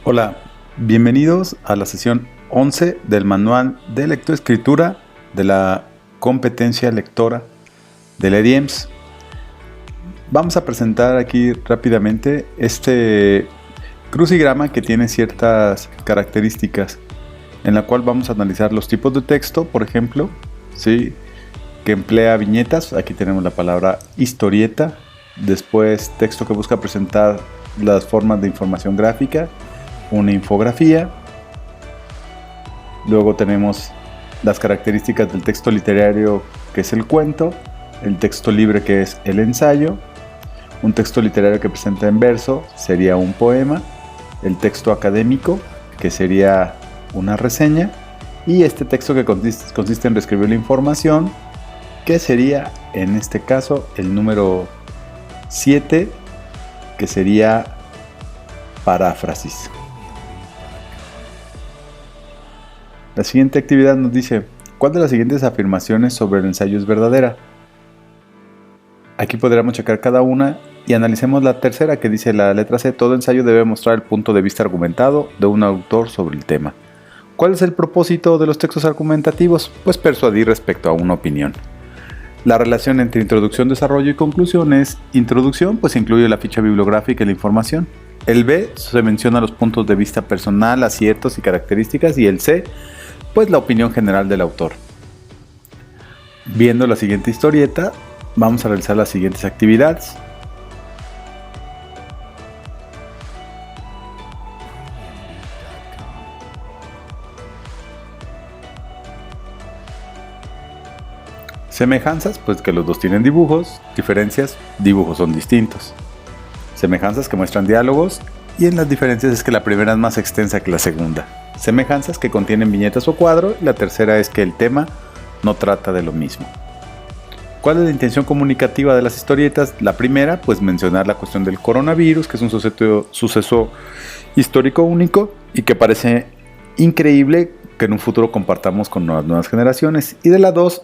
Hola, bienvenidos a la sesión 11 del manual de lectoescritura de la competencia lectora del EDIEMS. Vamos a presentar aquí rápidamente este crucigrama que tiene ciertas características, en la cual vamos a analizar los tipos de texto, por ejemplo, ¿sí?, que emplea viñetas. Aquí tenemos la palabra historieta. Después, texto que busca presentar las formas de información gráfica, una infografía. Luego tenemos las características del texto literario, que es el cuento, el texto libre, que es el ensayo, un texto literario que presenta en verso sería un poema, el texto académico, que sería una reseña, y este texto que consiste en reescribir la información, que sería en este caso el número 7, que sería paráfrasis. La siguiente actividad nos dice: ¿cuál de las siguientes afirmaciones sobre el ensayo es verdadera? Aquí podríamos checar cada una y analicemos la tercera, que dice la letra C: todo ensayo debe mostrar el punto de vista argumentado de un autor sobre el tema. ¿Cuál es el propósito de los textos argumentativos? Pues persuadir respecto a una opinión. La relación entre introducción, desarrollo y conclusión es: introducción, pues incluye la ficha bibliográfica y la información. El B se menciona los puntos de vista personal, aciertos y características, y el C, pues la opinión general del autor. Viendo la siguiente historieta, vamos a realizar las siguientes actividades. Semejanzas, pues que los dos tienen dibujos. Diferencias, dibujos son distintos. Semejanzas que muestran diálogos, y en las diferencias es que la primera es más extensa que la segunda. Semejanzas que contienen viñetas o cuadro, y la tercera es que el tema no trata de lo mismo. ¿Cuál es la intención comunicativa de las historietas? La primera, pues mencionar la cuestión del coronavirus, que es un suceso histórico único y que parece increíble que en un futuro compartamos con las nuevas generaciones. Y de la 2,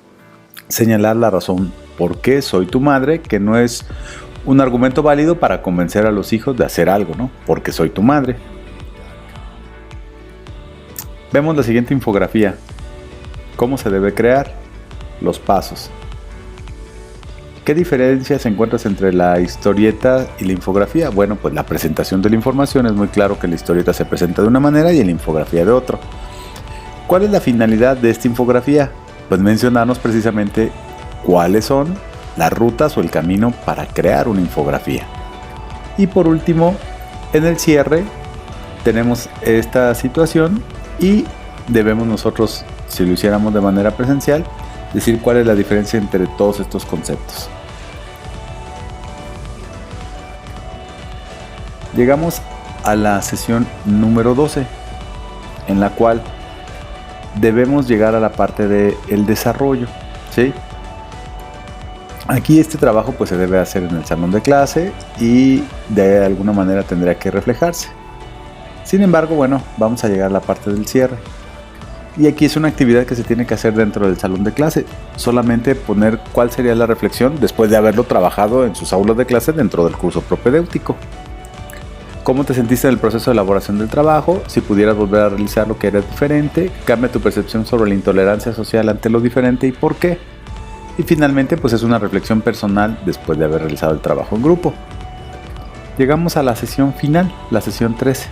señalar la razón por qué soy tu madre, que no es un argumento válido para convencer a los hijos de hacer algo, ¿no? Porque soy tu madre. Vemos la siguiente infografía. ¿Cómo se debe crear? Los pasos. ¿Qué diferencias encuentras entre la historieta y la infografía? Bueno, pues la presentación de la información es muy claro que la historieta se presenta de una manera y la infografía de otra. ¿Cuál es la finalidad de esta infografía? Pues mencionarnos precisamente cuáles son las rutas o el camino para crear una infografía. Y por último, en el cierre tenemos esta situación y debemos nosotros, si lo hiciéramos de manera presencial, decir cuál es la diferencia entre todos estos conceptos. Llegamos a la sesión número 12, en la cual debemos llegar a la parte del desarrollo, ¿sí? Aquí este trabajo pues se debe hacer en el salón de clase y de alguna manera tendría que reflejarse. Sin embargo, bueno, vamos a llegar a la parte del cierre. Y aquí es una actividad que se tiene que hacer dentro del salón de clase. Solamente poner cuál sería la reflexión después de haberlo trabajado en sus aulas de clase dentro del curso propedéutico. ¿Cómo te sentiste en el proceso de elaboración del trabajo? Si pudieras volver a realizar lo que era diferente, cambia tu percepción sobre la intolerancia social ante lo diferente y por qué. Y finalmente, pues es una reflexión personal después de haber realizado el trabajo en grupo. Llegamos a la sesión final, la sesión 13.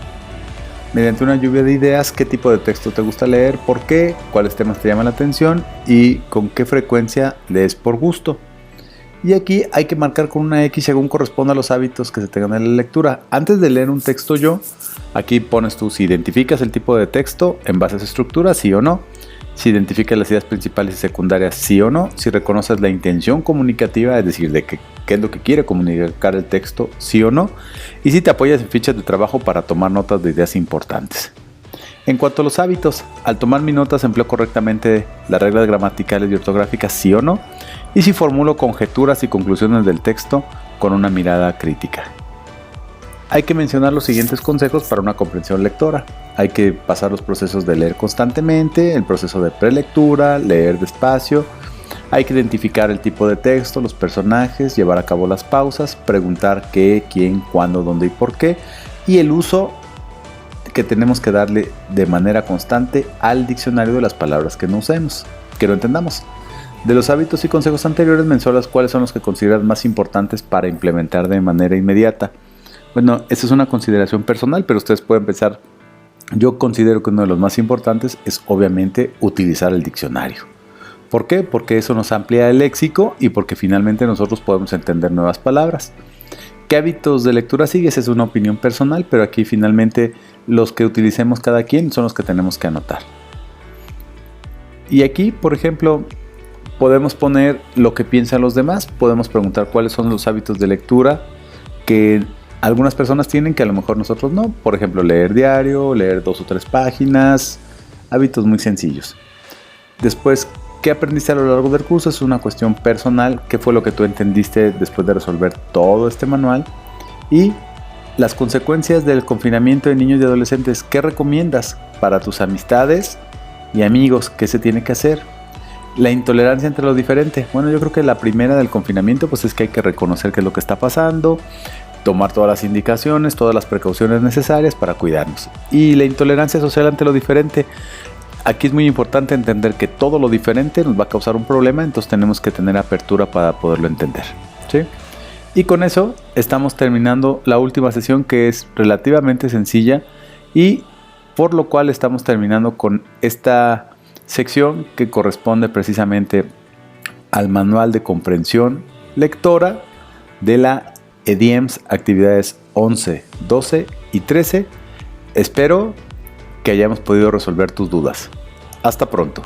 Mediante una lluvia de ideas, ¿qué tipo de texto te gusta leer? ¿Por qué? ¿Cuáles temas te llaman la atención? ¿Y con qué frecuencia lees por gusto? Y aquí hay que marcar con una X según corresponda a los hábitos que se tengan en la lectura. Antes de leer un texto aquí pones tú si identificas el tipo de texto en base a su estructura, sí o no. Si identificas las ideas principales y secundarias, sí o no. Si reconoces la intención comunicativa, es decir, de qué es lo que quiere comunicar el texto, sí o no. Y si te apoyas en fichas de trabajo para tomar notas de ideas importantes. En cuanto a los hábitos, al tomar mis notas empleo correctamente las reglas gramaticales y ortográficas, sí o no. Y si formulo conjeturas y conclusiones del texto con una mirada crítica. Hay que mencionar los siguientes consejos para una comprensión lectora. Hay que pasar los procesos de leer constantemente, el proceso de prelectura, leer despacio. Hay que identificar el tipo de texto, los personajes, llevar a cabo las pausas, preguntar qué, quién, cuándo, dónde y por qué. Y el uso que tenemos que darle de manera constante al diccionario de las palabras que no usemos, que no entendamos. De los hábitos y consejos anteriores, mencionas cuáles son los que consideras más importantes para implementar de manera inmediata. Bueno, esta es una consideración personal, pero ustedes pueden pensar. Yo considero que uno de los más importantes es obviamente utilizar el diccionario. ¿Por qué? Porque eso nos amplía el léxico y porque finalmente nosotros podemos entender nuevas palabras. ¿Qué hábitos de lectura sigues? Es una opinión personal, pero aquí finalmente los que utilicemos cada quien son los que tenemos que anotar. Y aquí, por ejemplo, podemos poner lo que piensan los demás, podemos preguntar cuáles son los hábitos de lectura que algunas personas tienen que a lo mejor nosotros no. Por ejemplo, leer diario, leer 2 o 3 páginas, hábitos muy sencillos. Después, ¿qué aprendiste a lo largo del curso? Es una cuestión personal. ¿Qué fue lo que tú entendiste después de resolver todo este manual? Y las consecuencias del confinamiento de niños y adolescentes. ¿Qué recomiendas para tus amistades y amigos? ¿Qué se tiene que hacer? La intolerancia entre lo diferente. Bueno, yo creo que la primera del confinamiento pues es que hay que reconocer qué es lo que está pasando, tomar todas las indicaciones, todas las precauciones necesarias para cuidarnos. Y la intolerancia social ante lo diferente. Aquí es muy importante entender que todo lo diferente nos va a causar un problema, entonces tenemos que tener apertura para poderlo entender, ¿sí? Y con eso estamos terminando la última sesión, que es relativamente sencilla, y por lo cual estamos terminando con esta sección que corresponde precisamente al manual de comprensión lectora de la EDIEMS actividades 11, 12 y 13. Espero que hayamos podido resolver tus dudas. Hasta pronto.